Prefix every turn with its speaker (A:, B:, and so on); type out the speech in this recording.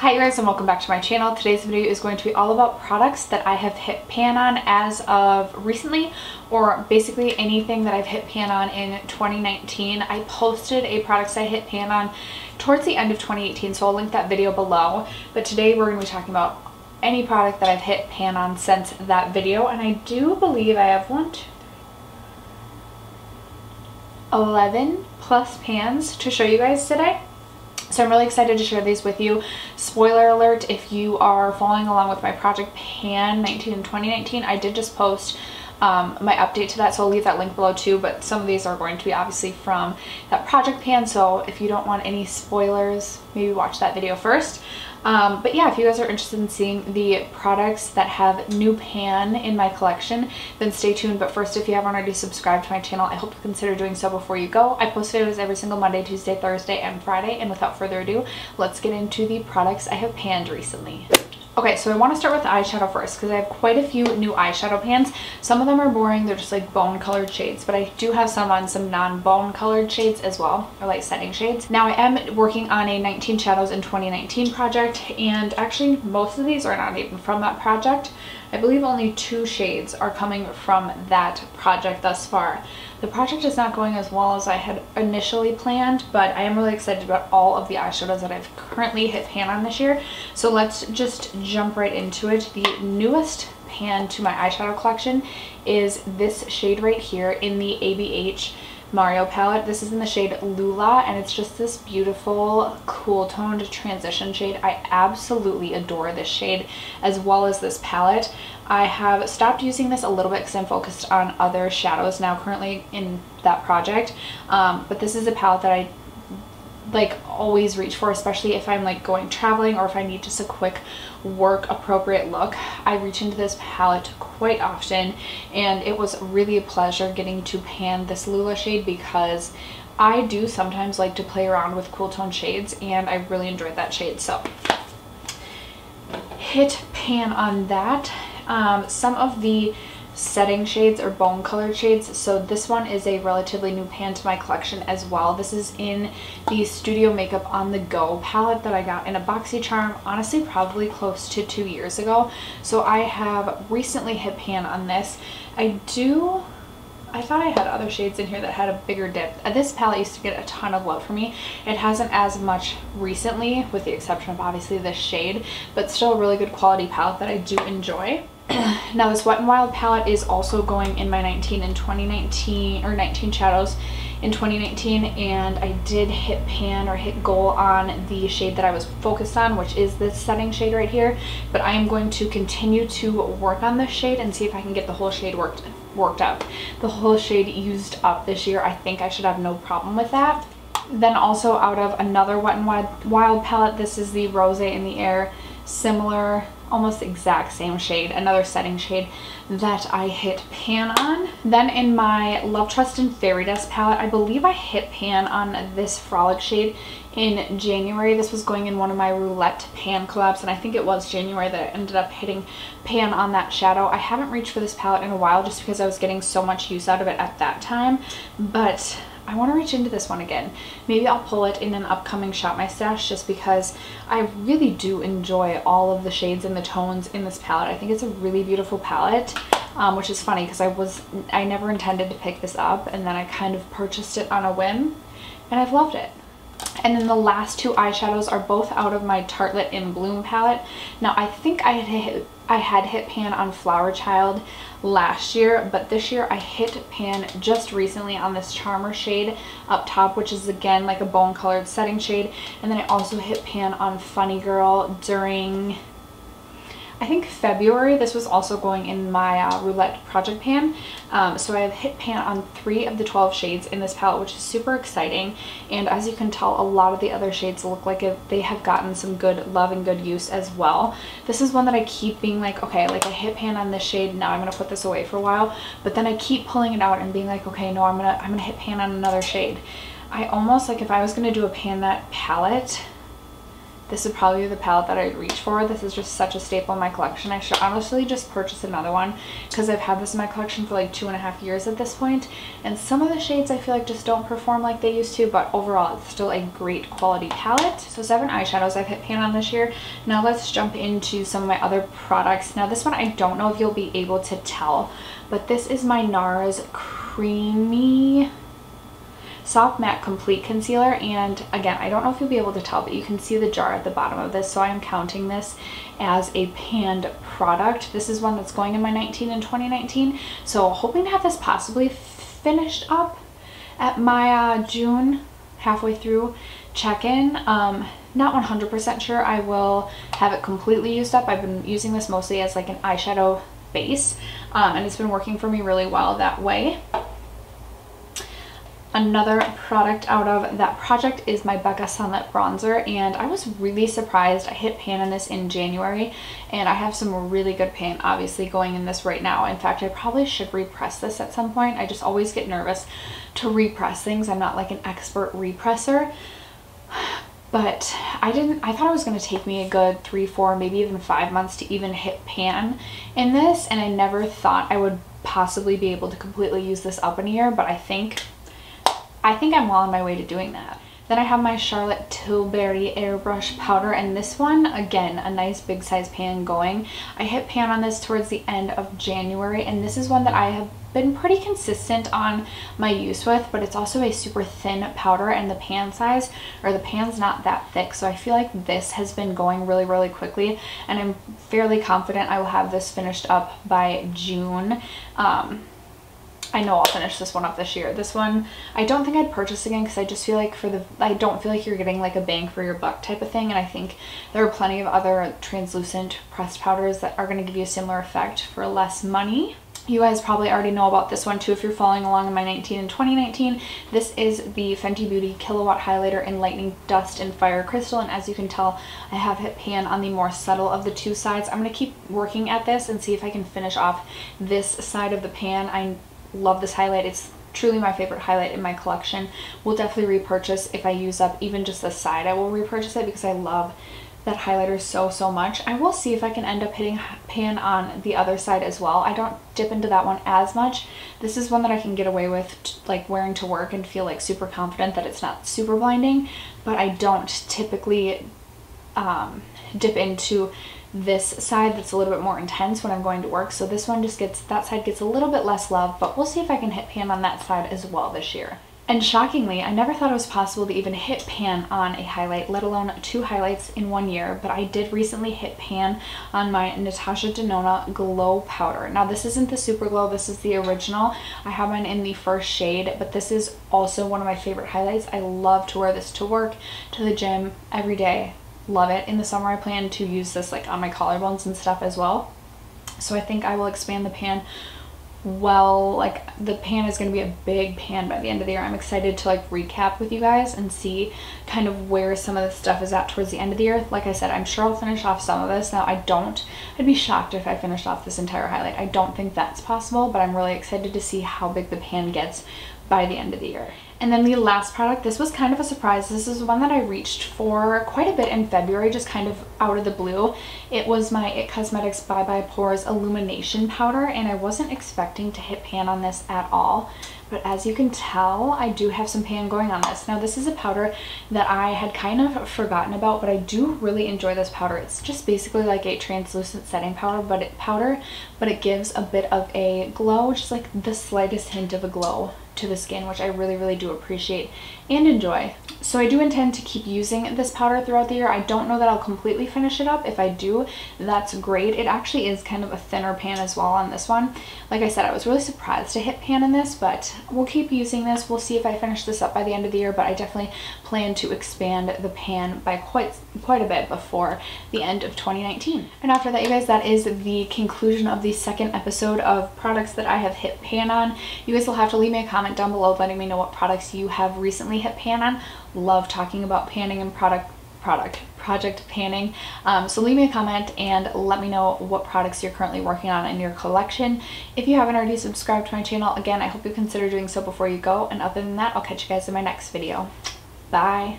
A: Hi guys, and welcome back to my channel. Today's video is going to be all about products that I have hit pan on as of recently, or basically anything that I've hit pan on in 2019. I posted a products I hit pan on towards the end of 2018, so I'll link that video below. But today we're going to be talking about any product that I've hit pan on since that video, and I do believe I have 11 plus pans to show you guys today. So I'm really excited to share these with you. Spoiler alert, if you are following along with my Project Pan 19 and 2019, I did just post my update to that, so I'll leave that link below too, but some of these are going to be obviously from that Project Pan, so if you don't want any spoilers, maybe watch that video first. But yeah, if you guys are interested in seeing the products that have new pan in my collection, then stay tuned. But first, if you haven't already subscribed to my channel, I hope you consider doing so before you go. I post videos every single Monday, Tuesday, Thursday, and Friday, and without further ado, let's get into the products I have panned recently. Okay, so I want to start with the eyeshadow first because I have quite a few new eyeshadow pans. Some of them are boring, they're just like bone colored shades, but I do have some on some non-bone colored shades as well, or like setting shades. Now I am working on a 19 Shadows in 2019 project, and actually most of these are not even from that project. I believe only 2 shades are coming from that project thus far. The project is not going as well as I had initially planned, but I am really excited about all of the eyeshadows that I've currently hit pan on this year. So let's just jump right into it. The newest pan to my eyeshadow collection is this shade right here in the ABH Mario palette. This is in the shade Lula, and it's just this beautiful cool toned transition shade. I absolutely adore this shade as well as this palette. I have stopped using this a little bit because I'm focused on other shadows now currently in that project, but this is a palette that I like always reach for, especially if I'm like going traveling or if I need just a quick work appropriate look. I reach into this palette quite often, and it was really a pleasure getting to pan this Lula shade because I do sometimes like to play around with cool tone shades, and I really enjoyed that shade. So hit pan on that. Some of the setting shades or bone colored shades, so this one is a relatively new pan to my collection as well. This is in the Studio Makeup On The Go palette that I got in a BoxyCharm, honestly probably close to 2 years ago. So I have recently hit pan on this. I thought I had other shades in here that had a bigger dip. This palette used to get a ton of love for me. It hasn't as much recently, with the exception of obviously this shade, but still a really good quality palette that I do enjoy. Now this Wet n Wild palette is also going in my 19 and 2019, or 19 Shadows in 2019, and I did hit pan or hit goal on the shade that I was focused on, which is this setting shade right here. But I am going to continue to work on this shade and see if I can get the whole shade worked up. The whole shade used up this year. I think I should have no problem with that. Then also out of another Wet n Wild palette, this is the Rose in the Air, similar, almost exact same shade, another setting shade that I hit pan on. Then in my Love, Trust, and Fairy Dust palette, I believe I hit pan on this Frolic shade in January. This was going in one of my Roulette pan collabs, and I think it was January that I ended up hitting pan on that shadow. I haven't reached for this palette in a while just because I was getting so much use out of it at that time, but I want to reach into this one again. Maybe I'll pull it in an upcoming Shop My Stash just because I really do enjoy all of the shades and the tones in this palette. I think it's a really beautiful palette, which is funny because I never intended to pick this up, and then I kind of purchased it on a whim, and I've loved it. And then the last 2 eyeshadows are both out of my Tartelette in Bloom palette. Now I think I had hit pan on Flower Child last year, but this year I hit pan just recently on this Charmer shade up top, which is again like a bone colored setting shade. And then I also hit pan on Funny Girl during, I think, February. This was also going in my Roulette project pan. So I have hit pan on 3 of the 12 shades in this palette, which is super exciting. And as you can tell, a lot of the other shades look like they have gotten some good love and good use as well. This is one that I keep being like, okay, like I hit pan on this shade, now I'm gonna put this away for a while. But then I keep pulling it out and being like, okay, no, I'm gonna hit pan on another shade. I almost, like, if I was gonna do a pan that palette, this would probably be the palette that I'd reach for. This is just such a staple in my collection. I should honestly just purchase another one because I've had this in my collection for like 2.5 years at this point, and some of the shades I feel like just don't perform like they used to, but overall it's still a great quality palette. So 7 eyeshadows I've hit pan on this year. Now let's jump into some of my other products. Now this one I don't know if you'll be able to tell, but this is my NARS Creamy Soft Matte Complete Concealer, and again, I don't know if you'll be able to tell, but you can see the jar at the bottom of this, so I am counting this as a panned product. This is one that's going in my 19 and 2019, so hoping to have this possibly finished up at my June halfway through check-in. Not 100% sure I will have it completely used up. I've been using this mostly as like an eyeshadow base, and it's been working for me really well that way. Another product out of that project is my Becca Sunlit Bronzer, and I was really surprised. I hit pan in this in January, and I have some really good pan obviously going in this right now. In fact, I probably should repress this at some point. I just always get nervous to repress things. I'm not like an expert represser, but I thought it was going to take me a good 3, 4, maybe even 5 months to even hit pan in this, and I never thought I would possibly be able to completely use this up in a year, but I think I'm well on my way to doing that. Then I have my Charlotte Tilbury Airbrush Powder, and this one, again, a nice big size pan going. I hit pan on this towards the end of January, and this is one that I have been pretty consistent on my use with, but it's also a super thin powder, and the pan size, or the pan's not that thick, so I feel like this has been going really, really quickly, and I'm fairly confident I will have this finished up by June. I know I'll finish this one up this year. This one, I don't think I'd purchase again because I just feel like I don't feel like you're getting like a bang for your buck type of thing, and I think there are plenty of other translucent pressed powders that are going to give you a similar effect for less money. You guys probably already know about this one too if you're following along in my 19 and 2019. This is the Fenty Beauty Kilowatt Highlighter in Lightning Dust and Fire Crystal, and as you can tell, I have hit pan on the more subtle of the two sides. I'm going to keep working at this and see if I can finish off this side of the pan. I love this highlight. It's truly my favorite highlight in my collection. Will definitely repurchase if I use up even just the side. I will repurchase it because I love that highlighter so much. I will see if I can end up hitting pan on the other side as well. I don't dip into that one as much. This is one that I can get away with like wearing to work and feel like super confident that it's not super blinding, but I don't typically dip into this side that's a little bit more intense when I'm going to work. So this one just that side gets a little bit less love, but we'll see if I can hit pan on that side as well this year. And shockingly, I never thought it was possible to even hit pan on a highlight, let alone 2 highlights in 1 year, but I did recently hit pan on my Natasha Denona Glow Powder. Now this isn't the Super Glow, this is the original. I have mine in the first shade, but this is also one of my favorite highlights. I love to wear this to work, to the gym, every day. Love it. In the summer I plan to use this like on my collarbones and stuff as well. So I think I will expand the pan. Well, like the pan is going to be a big pan by the end of the year. I'm excited to like recap with you guys and see kind of where some of the stuff is at towards the end of the year. Like I said, I'm sure I'll finish off some of this. Now I'd be shocked if I finished off this entire highlight. I don't think that's possible, but I'm really excited to see how big the pan gets by the end of the year. And then the last product, this was kind of a surprise. This is one that I reached for quite a bit in February, just kind of out of the blue. It was my IT Cosmetics Bye Bye Pores Illumination Powder, and I wasn't expecting to hit pan on this at all. But as you can tell, I do have some pan going on this. Now this is a powder that I had kind of forgotten about, but I do really enjoy this powder. It's just basically like a translucent setting powder, but it gives a bit of a glow, just like the slightest hint of a glow to the skin, which I really do appreciate and enjoy. So I do intend to keep using this powder throughout the year. I don't know that I'll completely finish it up. If I do, that's great. It actually is kind of a thinner pan as well on this one. Like I said, I was really surprised to hit pan in this, but we'll keep using this. We'll see if I finish this up by the end of the year, but I definitely plan to expand the pan by quite a bit before the end of 2019. And after that, you guys, that is the conclusion of the second episode of products that I have hit pan on. You guys will have to leave me a comment down below letting me know what products you have recently hit pan on. Love talking about panning and project panning. So leave me a comment and let me know what products you're currently working on in your collection. If you haven't already subscribed to my channel, again, I hope you consider doing so before you go. And other than that, I'll catch you guys in my next video. Bye.